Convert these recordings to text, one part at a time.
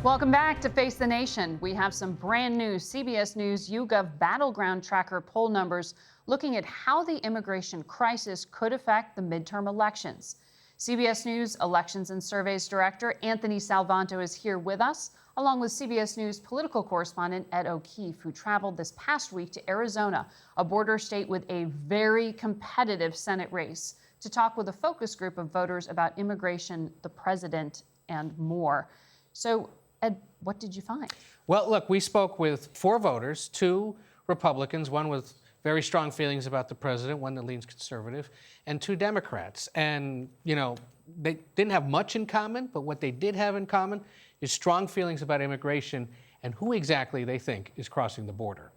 Welcome back to Face the Nation. We have some brand new CBS News YouGov Battleground Tracker poll numbers looking at how the immigration crisis could affect the midterm elections. CBS News Elections and Surveys Director Anthony Salvanto is here with us, along with CBS News political correspondent Ed O'Keefe, who traveled this past week to Arizona, a border state with a very competitive Senate race, to talk with a focus group of voters about immigration, the president, and more. So, Ed, what did you find? Well, look, we spoke with 4 voters, 2 Republicans, one with very strong feelings about the president, one that leans conservative, and 2 Democrats. And, you know, they didn't have much in common, but what they did have in common is strong feelings about immigration and who exactly they think is crossing the border.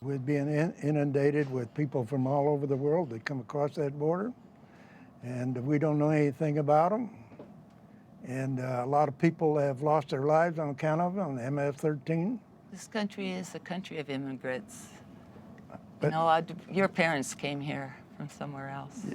We're being inundated with people from all over the world that come across that border, and we don't know anything about them. And a lot of people have lost their lives on account of it, on MS-13. This country is a country of immigrants. But, you know, your parents came here from somewhere else.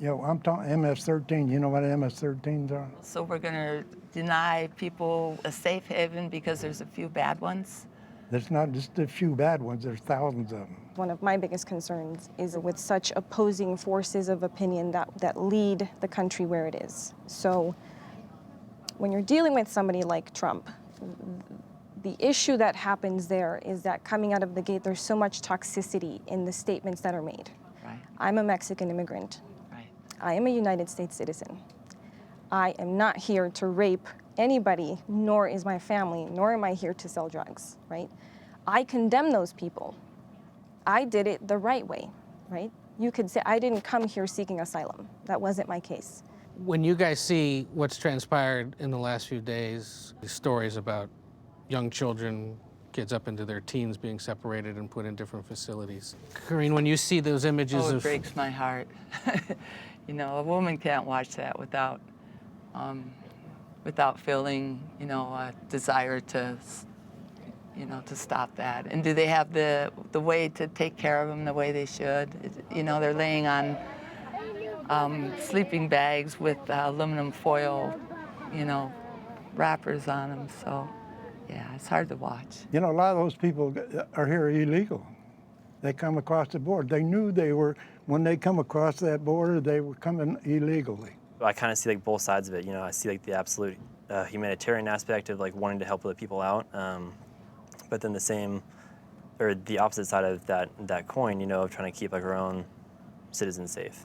You know, I'm talking MS-13. You know what MS-13s are? So we're going to deny people a safe haven because there's a few bad ones? There's not just a few bad ones. There's thousands of them. One of my biggest concerns is with such opposing forces of opinion that lead the country where it is. So when you're dealing with somebody like Trump, the issue that happens there is that coming out of the gate, there's so much toxicity in the statements that are made. Right. I'm a Mexican immigrant. Right. I am a United States citizen. I am not here to rape anybody, nor is my family, nor am I here to sell drugs, right? I condemn those people. I did it the right way, right? You could say I didn't come here seeking asylum. That wasn't my case. When you guys see what's transpired in the last few days, the stories about young children, kids up into their teens being separated and put in different facilities. Karine, when you see those images it breaks my heart. You know, a woman can't watch that without feeling, you know, a desire to, you know, to stop that. And do they have the way to take care of them the way they should? You know, they're laying on sleeping bags with aluminum foil, you know, wrappers on them. So, yeah, it's hard to watch. You know, a lot of those people are here illegal. They come across the border. They knew they were, when they come across that border, they were coming illegally. I kind of see like both sides of it. You know, I see like the absolute humanitarian aspect of like wanting to help other people out, but then the opposite side of that coin, you know, of trying to keep like our own citizens safe.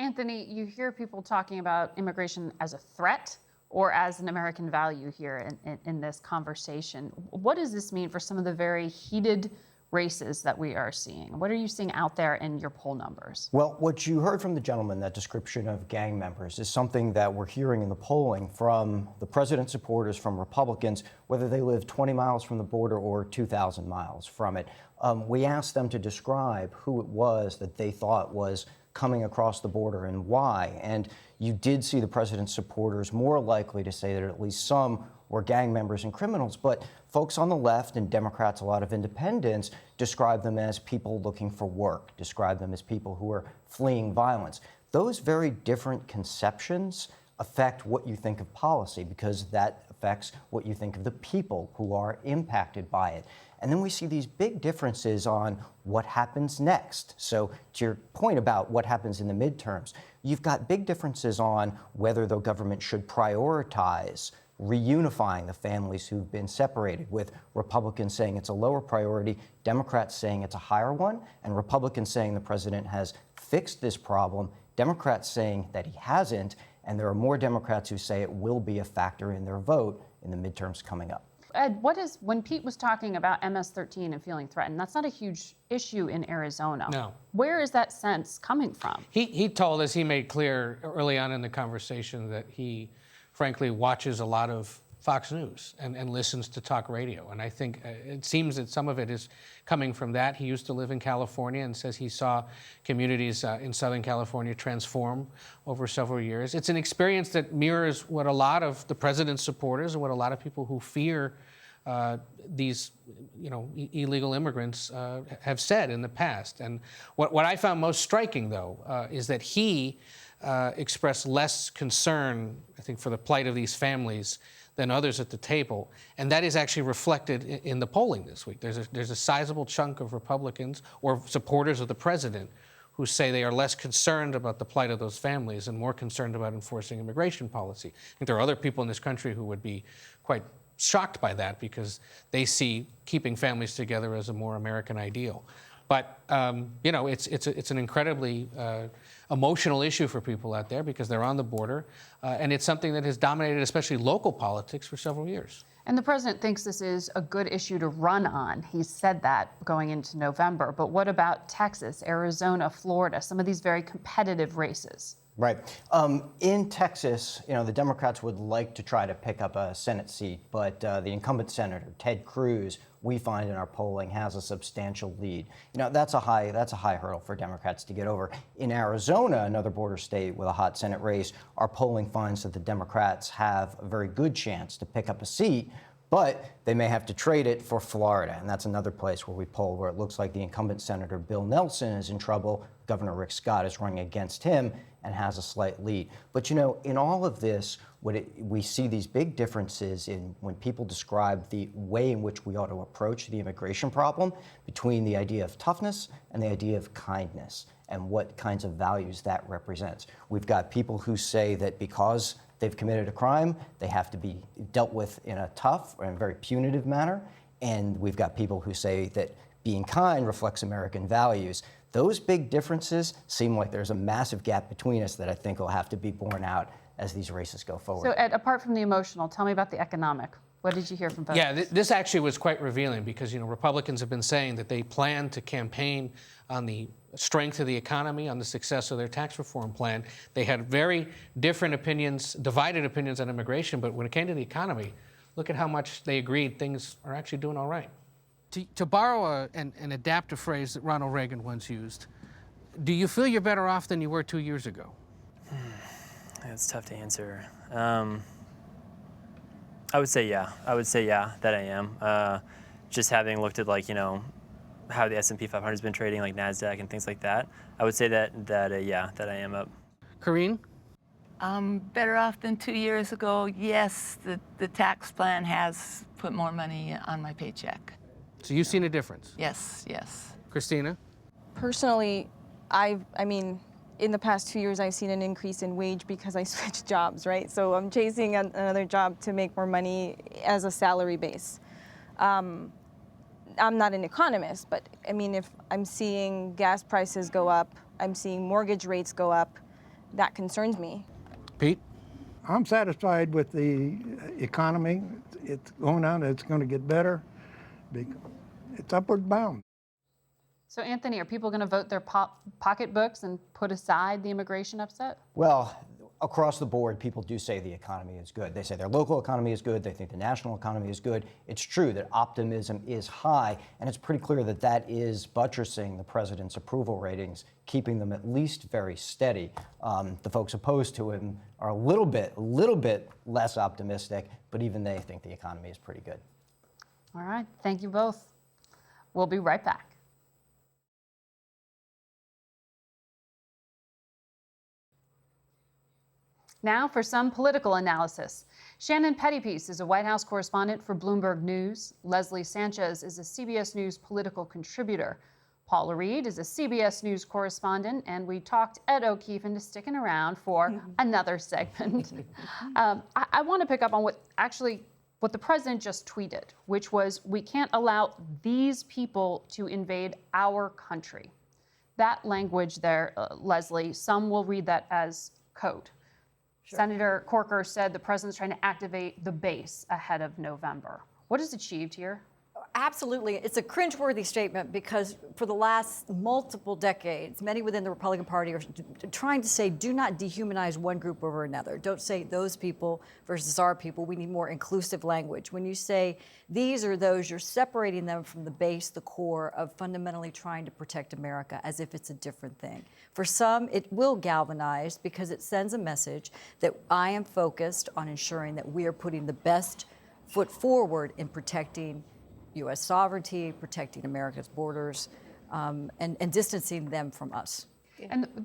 Anthony, you hear people talking about immigration as a threat or as an American value here in this conversation. What does this mean for some of the very heated races that we are seeing? What are you seeing out there in your poll numbers? Well, what you heard from the gentleman, that description of gang members, is something that we're hearing in the polling from the president's supporters, from Republicans, whether they live 20 miles from the border or 2,000 miles from it. We asked them to describe who it was that they thought was coming across the border and why. And you did see the president's supporters more likely to say that at least some were gang members and criminals, but folks on the left and Democrats, a lot of independents, describe them as people looking for work, describe them as people who are fleeing violence. Those very different conceptions affect what you think of policy, because that affects what you think of the people who are impacted by it. And then we see these big differences on what happens next. So to your point about what happens in the midterms, you've got big differences on whether the government should prioritize reunifying the families who've been separated, with Republicans saying it's a lower priority, Democrats saying it's a higher one, and Republicans saying the president has fixed this problem, Democrats saying that he hasn't, and there are more Democrats who say it will be a factor in their vote in the midterms coming up. Ed, when Pete was talking about MS-13 and feeling threatened, that's not a huge issue in Arizona. No. Where is that sense coming from? He told us, he made clear early on in the conversation that he, frankly, watches a lot of Fox News and listens to talk radio. And I think it seems that some of it is coming from that. He used to live in California and says he saw communities in Southern California transform over several years. It's an experience that mirrors what a lot of the president's supporters and what a lot of people who fear these, you know, illegal immigrants have said in the past. And what I found most striking, though, is that he expressed less concern, I think, for the plight of these families than others at the table. And that is actually reflected in the polling this week. There's a sizable chunk of Republicans or supporters of the president who say they are less concerned about the plight of those families and more concerned about enforcing immigration policy. I think there are other people in this country who would be quite shocked by that because they see keeping families together as a more American ideal. But you know, it's an incredibly emotional issue for people out there because they're on the border, and it's something that has dominated especially local politics for several years. And the president thinks this is a good issue to run on. He said that going into November. But what about Texas, Arizona, Florida, some of these very competitive races? Right. In Texas, you know, the Democrats would like to try to pick up a Senate seat, but the incumbent senator, Ted Cruz, we find in our polling has a substantial lead. You know, that's a high hurdle for Democrats to get over. In Arizona, another border state with a hot Senate race, our polling finds that the Democrats have a very good chance to pick up a seat, but they may have to trade it for Florida, and that's another place where we poll where it looks like the incumbent Senator Bill Nelson is in trouble. Governor Rick Scott is running against him and has a slight lead. But you know, in all of this, we see these big differences in when people describe the way in which we ought to approach the immigration problem between the idea of toughness and the idea of kindness and what kinds of values that represents. We've got people who say that because they've committed a crime, they have to be dealt with in a tough and very punitive manner. And we've got people who say that being kind reflects American values. Those big differences seem like there's a massive gap between us that I think will have to be borne out as these races go forward. So Ed, apart from the emotional, tell me about the economic. What did you hear from voters? Yeah, this actually was quite revealing because, you know, Republicans have been saying that they plan to campaign on the strength of the economy, on the success of their tax reform plan. They had very different opinions, divided opinions on immigration, but when it came to the economy, look at how much they agreed things are actually doing all right. To borrow and adapt a phrase that Ronald Reagan once used, do you feel you're better off than you were 2 years ago? It's tough to answer. I would say yeah. That I am. Just having looked at, like, you know, how the S&P 500 has been trading, like NASDAQ and things like that, I would say that I am up. Karine? Better off than 2 years ago. Yes, the tax plan has put more money on my paycheck. So you've seen a difference? Yes, yes. Christina? Personally, I mean, in the past 2 years, I've seen an increase in wage because I switched jobs, right? So I'm chasing another job to make more money as a salary base. I'm not an economist, but I mean, if I'm seeing gas prices go up, I'm seeing mortgage rates go up, that concerns me. Pete? I'm satisfied with the economy. It's going down, it's going to get better. It's upward bound. So Anthony, are people going to vote their pocketbooks and put aside the immigration upset? Well, across the board, people do say the economy is good. They say their local economy is good. They think the national economy is good. It's true that optimism is high, and it's pretty clear that that is buttressing the president's approval ratings, keeping them at least very steady. The folks opposed to him are a little bit less optimistic, but even they think the economy is pretty good. All right, thank you both. We'll be right back. Now for some political analysis. Shannon Pettypiece is a White House correspondent for Bloomberg News. Leslie Sanchez is a CBS News political contributor. Paula Reed is a CBS News correspondent, and we talked Ed O'Keefe into sticking around for another segment. I want to pick up on what the president just tweeted, which was, we can't allow these people to invade our country. That language there, Leslie, some will read that as code. Sure. Senator Corker said the president's trying to activate the base ahead of November. What is achieved here? Absolutely. It's a cringeworthy statement because for the last multiple decades, many within the Republican Party are trying to say, do not dehumanize one group over another. Don't say those people versus our people. We need more inclusive language. When you say these or those, you're separating them from the base, the core of fundamentally trying to protect America as if it's a different thing. For some, it will galvanize because it sends a message that I am focused on ensuring that we are putting the best foot forward in protecting U.S. sovereignty, protecting America's borders, and distancing them from us.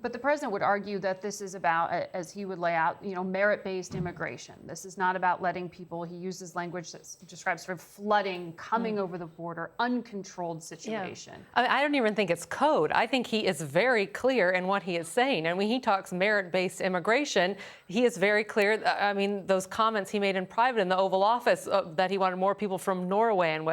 But the president would argue that this is about, as he would lay out, merit-based immigration. This is not about letting people, he uses language that describes sort of flooding, coming over the border, uncontrolled situation. Yeah. I don't even think it's code. I think he is very clear in what he is saying. And when he talks merit-based immigration, he is very clear. I mean, those comments he made in private in the Oval Office that he wanted more people from Norway and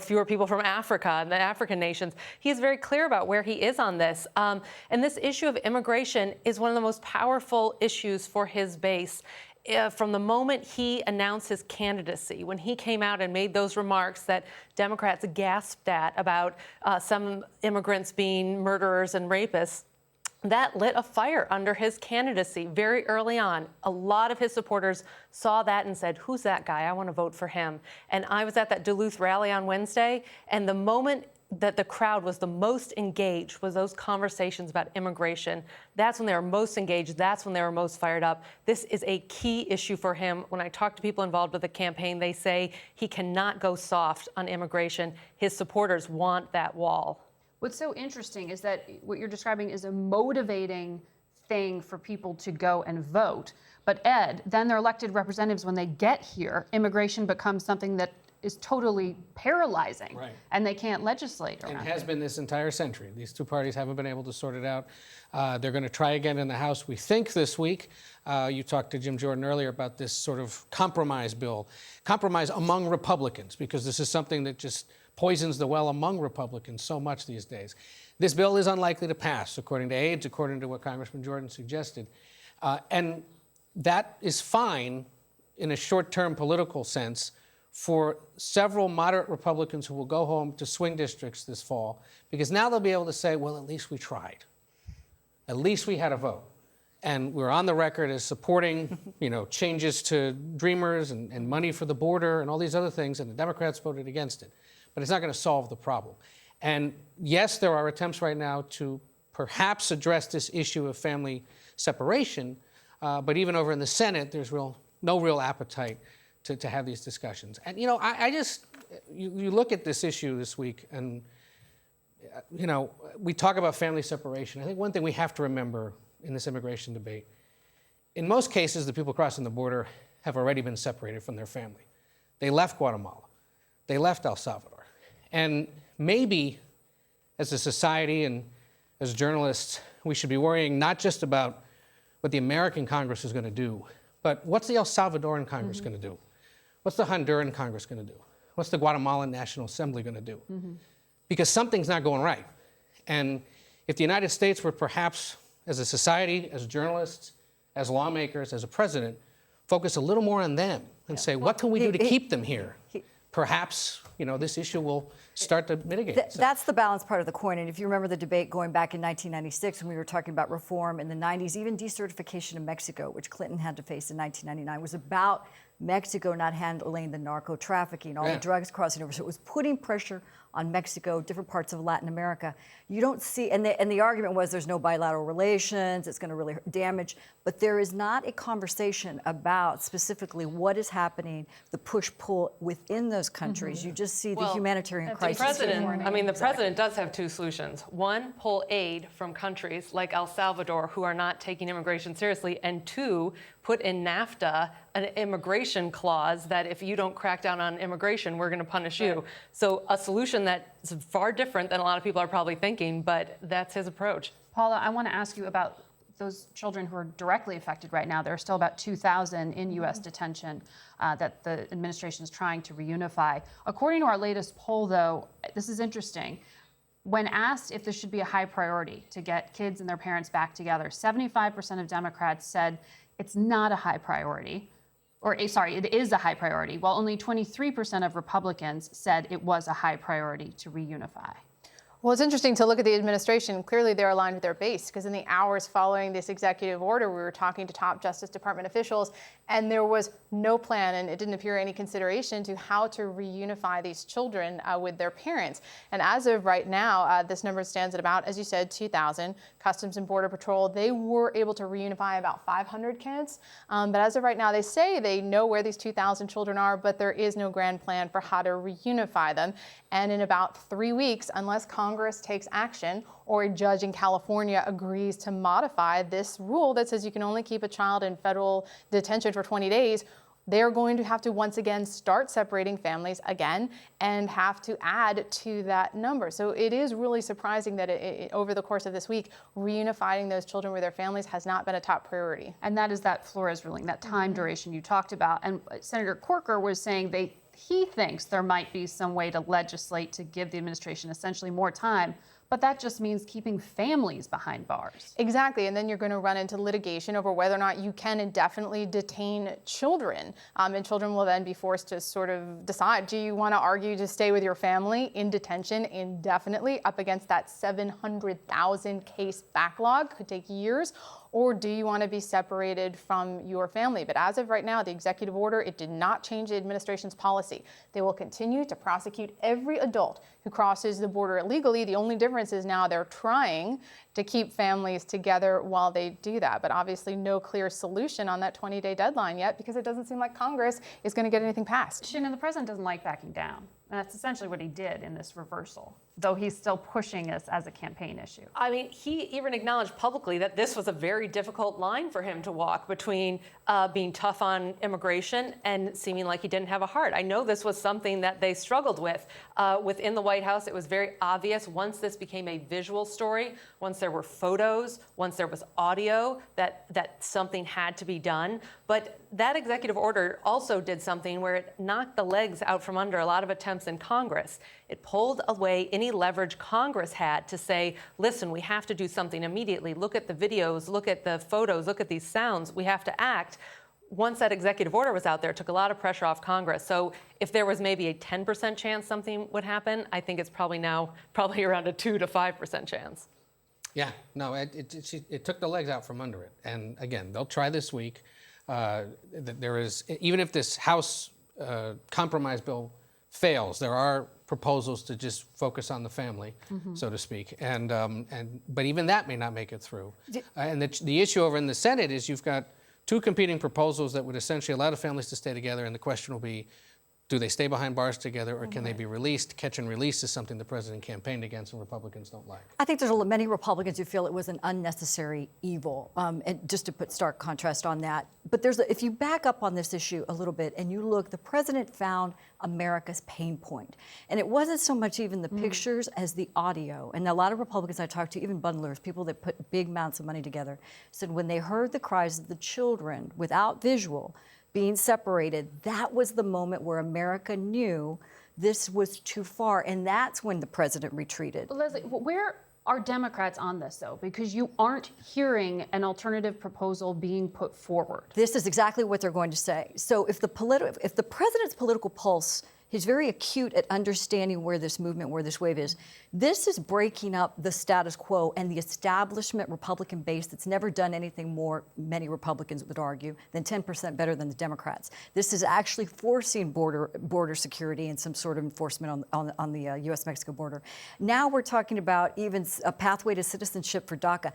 fewer people from Africa and the African nations. He is very clear about where he is on this. And this issue of immigration is one of the most powerful issues for his base. From the moment he announced his candidacy, when he came out and made those remarks that Democrats gasped at about some immigrants being murderers and rapists, that lit a fire under his candidacy very early on. A lot of his supporters saw that and said, who's that guy? I want to vote for him. And I was at that Duluth rally on Wednesday, and the moment that the crowd was the most engaged was those conversations about immigration. That's when they were most engaged. That's when they were most fired up. This is a key issue for him. When I talk to people involved with the campaign, they say he cannot go soft on immigration. His supporters want that wall. What's so interesting is that what you're describing is a motivating thing for people to go and vote. But Ed, then their elected representatives, when they get here, immigration becomes something that is totally paralyzing, right, and they can't legislate around it. Has been this entire century. These two parties haven't been able to sort it out. They're going to try again in the House, we think, this week. You talked to Jim Jordan earlier about this sort of compromise bill, compromise among Republicans, because this is something that just poisons the well among Republicans so much these days. This bill is unlikely to pass, according to aides, according to what Congressman Jordan suggested. And that is fine in a short-term political sense for several moderate Republicans who will go home to swing districts this fall, because now they'll be able to say, well, at least we tried. At least we had a vote. And we're on the record as supporting, changes to Dreamers and money for the border and all these other things, and the Democrats voted against it. But it's not going to solve the problem. And yes, there are attempts right now to perhaps address this issue of family separation, but even over in the Senate, there's no real appetite to have these discussions. And, you look at this issue this week, and, we talk about family separation. I think one thing we have to remember in this immigration debate, in most cases, the people crossing the border have already been separated from their family. They left Guatemala. They left El Salvador. And maybe, as a society and as journalists, we should be worrying not just about what the American Congress is going to do, but what's the El Salvadoran Congress going to do? What's the Honduran Congress going to do? What's the Guatemalan National Assembly going to do? Because something's not going right. And if the United States were perhaps, as a society, as journalists, as lawmakers, as a president, focus a little more on them and say, what can we do to keep them here? Perhaps, this issue will start to mitigate. That's the balanced part of the coin. And if you remember the debate going back in 1996 when we were talking about reform in the 90s, even decertification of Mexico, which Clinton had to face in 1999, was about Mexico not handling the narco trafficking, all the drugs crossing over. So it was putting pressure on Mexico, different parts of Latin America. You don't see, and the argument was there's no bilateral relations, it's going to really damage, but there is not a conversation about specifically what is happening, the push-pull within those countries. You just see the humanitarian crisis. The president does have two solutions. One, pull aid from countries like El Salvador who are not taking immigration seriously, and two, put in NAFTA an immigration clause that if you don't crack down on immigration, we're going to punish you. So a solution that's far different than a lot of people are probably thinking, but that's his approach. Paula, I want to ask you about those children who are directly affected right now. There are still about 2,000 in U.S. detention that the administration is trying to reunify. According to our latest poll, though, this is interesting. When asked if this should be a high priority to get kids and their parents back together, 75% of Democrats said it's not a high priority. It is a high priority, while only 23% of Republicans said it was a high priority to reunify. Well, it's interesting to look at the administration. Clearly, they're aligned with their base, because in the hours following this executive order, we were talking to top Justice Department officials, and there was no plan, and it didn't appear any consideration to how to reunify these children with their parents. And as of right now, this number stands at about, as you said, 2,000. Customs and Border Patrol, they were able to reunify about 500 kids. But as of right now, they say they know where these 2,000 children are, but there is no grand plan for how to reunify them. And in about 3 weeks, unless Congress Congress takes action or a judge in California agrees to modify this rule that says you can only keep a child in federal detention for 20 days, they're going to have to once again start separating families again and have to add to that number. So it is really surprising that over the course of this week, reunifying those children with their families has not been a top priority. And that is that Flores ruling, that time duration you talked about. And Senator Corker was saying he thinks there might be some way to legislate to give the administration essentially more time. But that just means keeping families behind bars. Exactly, and then you're going to run into litigation over whether or not you can indefinitely detain children. And children will then be forced to sort of decide, do you want to argue to stay with your family in detention indefinitely up against that 700,000 case backlog, could take years, or do you want to be separated from your family? But as of right now, the executive order, it did not change the administration's policy. They will continue to prosecute every adult who crosses the border illegally. The only difference is now they're trying to keep families together while they do that. But obviously no clear solution on that 20-day deadline yet, because it doesn't seem like Congress is going to get anything passed. Shannon, the president doesn't like backing down. And that's essentially what he did in this reversal, though he's still pushing this as a campaign issue. I mean, he even acknowledged publicly that this was a very difficult line for him to walk between being tough on immigration and seeming like he didn't have a heart. I know this was something that they struggled with. Within the White House, it was very obvious once this became a visual story, once there were photos, once there was audio, that something had to be done. But that executive order also did something where it knocked the legs out from under a lot of attempts in Congress. It pulled away any leverage Congress had to say, listen, we have to do something immediately. Look at the videos, look at the photos, look at these sounds. We have to act. Once that executive order was out there, it took a lot of pressure off Congress. So if there was maybe a 10% chance something would happen, I think it's probably around a 2 to 5% chance. Yeah, no, it took the legs out from under it. And again, they'll try this week. There is, even if this House compromise bill fails, there are proposals to just focus on the family, so to speak, but even that may not make it through. And the issue over in the Senate is you've got two competing proposals that would essentially allow the families to stay together, and the question will be, do they stay behind bars together, or can they be released? Catch and release is something the president campaigned against and Republicans don't like. I think there's many Republicans who feel it was an unnecessary evil, and just to put stark contrast on that. But if you back up on this issue a little bit and you look, the president found America's pain point. And it wasn't so much even the pictures as the audio. And a lot of Republicans I talked to, even bundlers, people that put big amounts of money together, said when they heard the cries of the children without visual, being separated, that was the moment where America knew this was too far, and that's when the president retreated. Leslie, where are Democrats on this, though? Because you aren't hearing an alternative proposal being put forward. This is exactly what they're going to say. So if the president's political pulse, he's very acute at understanding where this movement, where this wave is. This is breaking up the status quo and the establishment Republican base that's never done anything more, many Republicans would argue, than 10% better than the Democrats. This is actually forcing border security and some sort of enforcement on the U.S.-Mexico border. Now we're talking about even a pathway to citizenship for DACA.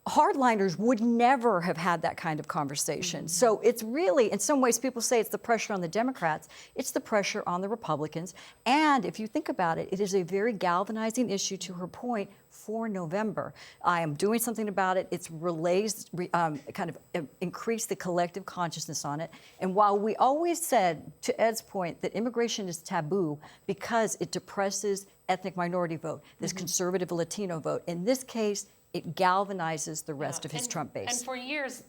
Hardliners would never have had that kind of conversation. So it's really, in some ways, people say it's the pressure on the Democrats, it's the pressure on the Republicans. And if you think about it, it is a very galvanizing issue, to her point, for November. I am doing something about it. It's increased the collective consciousness on it. And while we always said, to Ed's point, that immigration is taboo because it depresses ethnic minority vote, this conservative Latino vote, in this case, it galvanizes the rest of his Trump base. And for years,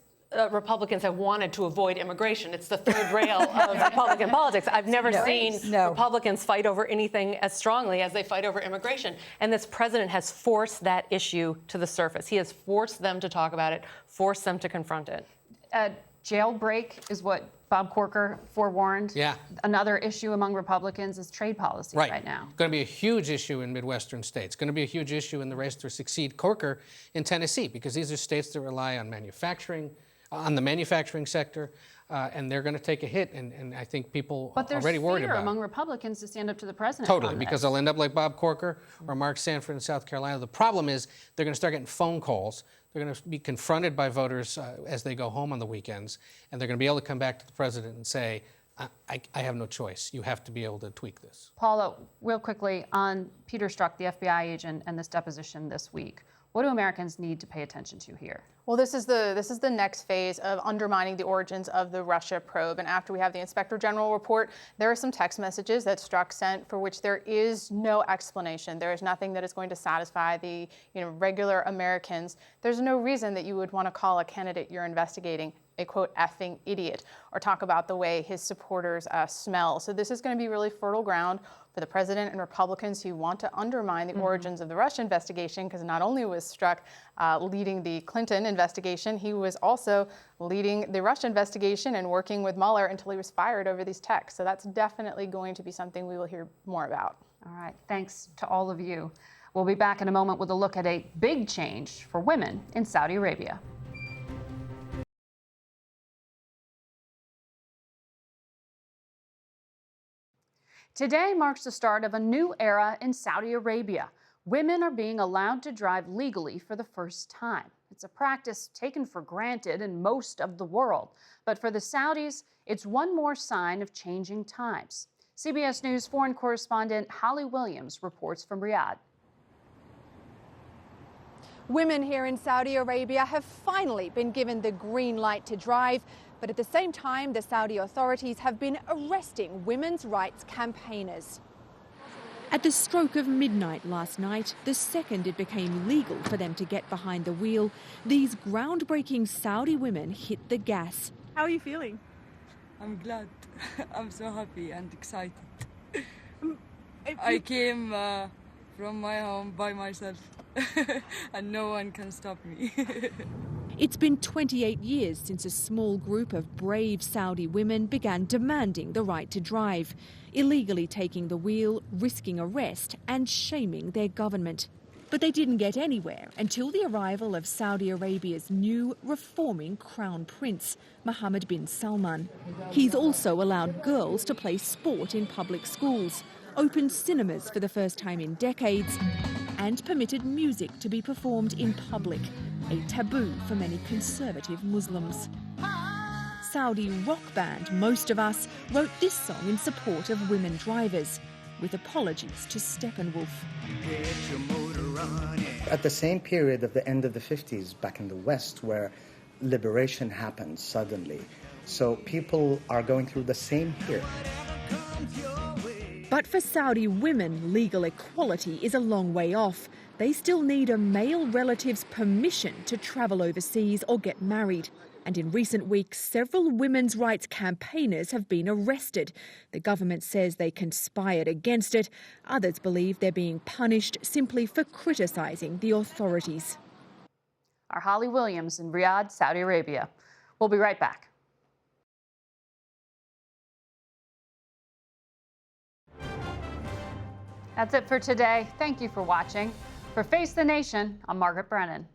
Republicans have wanted to avoid immigration. It's the third rail of Republican politics. I've never seen Republicans fight over anything as strongly as they fight over immigration. And this president has forced that issue to the surface. He has forced them to talk about it, forced them to confront it. Jailbreak is what Bob Corker forewarned. Yeah. Another issue among Republicans is trade policy right now. It's going to be a huge issue in Midwestern states. It's going to be a huge issue in the race to succeed Corker in Tennessee, because these are states that rely on manufacturing, on the manufacturing sector, and they're going to take a hit. And I think people are already worried about it. But there's fear among Republicans to stand up to the president. Totally, because they'll end up like Bob Corker or Mark Sanford in South Carolina. The problem is they're going to start getting phone calls. They're going to be confronted by voters as they go home on the weekends, and they're going to be able to come back to the president and say, I have no choice. You have to be able to tweak this. Paula, real quickly on Peter Strzok, the FBI agent, and this deposition this week. What do Americans need to pay attention to here? Well, this is the next phase of undermining the origins of the Russia probe. And after we have the Inspector General report, there are some text messages that Strzok sent for which there is no explanation. There is nothing that is going to satisfy the regular Americans. There's no reason that you would want to call a candidate you're investigating a quote effing idiot or talk about the way his supporters smell. So this is going to be really fertile ground for the president and Republicans who want to undermine the origins of the Russia investigation, because not only was Strzok leading the Clinton investigation, he was also leading the Russia investigation and working with Mueller until he was fired over these texts. So that's definitely going to be something we will hear more about. All right, thanks to all of you. We'll be back in a moment with a look at a big change for women in Saudi Arabia. Today marks the start of a new era in Saudi Arabia. Women are being allowed to drive legally for the first time. It's a practice taken for granted in most of the world. But for the Saudis, it's one more sign of changing times. CBS News foreign correspondent Holly Williams reports from Riyadh. Women here in Saudi Arabia have finally been given the green light to drive. But at the same time, the Saudi authorities have been arresting women's rights campaigners. At the stroke of midnight last night, the second it became legal for them to get behind the wheel, these groundbreaking Saudi women hit the gas. How are you feeling? I'm glad. I'm so happy and excited. I came from my home by myself and no one can stop me. It's been 28 years since a small group of brave Saudi women began demanding the right to drive, illegally taking the wheel, risking arrest and shaming their government. But they didn't get anywhere until the arrival of Saudi Arabia's new reforming crown prince, Mohammed bin Salman. He's also allowed girls to play sport in public schools, opened cinemas for the first time in decades, and permitted music to be performed in public, a taboo for many conservative Muslims. Saudi rock band Most of Us wrote this song in support of women drivers, with apologies to Steppenwolf. At the same period of the end of the 50s back in the West, where liberation happened suddenly, so people are going through the same here. But for Saudi women, legal equality is a long way off. They still need a male relative's permission to travel overseas or get married. And in recent weeks, several women's rights campaigners have been arrested. The government says they conspired against it. Others believe they're being punished simply for criticising the authorities. Our Holly Williams in Riyadh, Saudi Arabia. We'll be right back. That's it for today. Thank you for watching. For Face the Nation, I'm Margaret Brennan.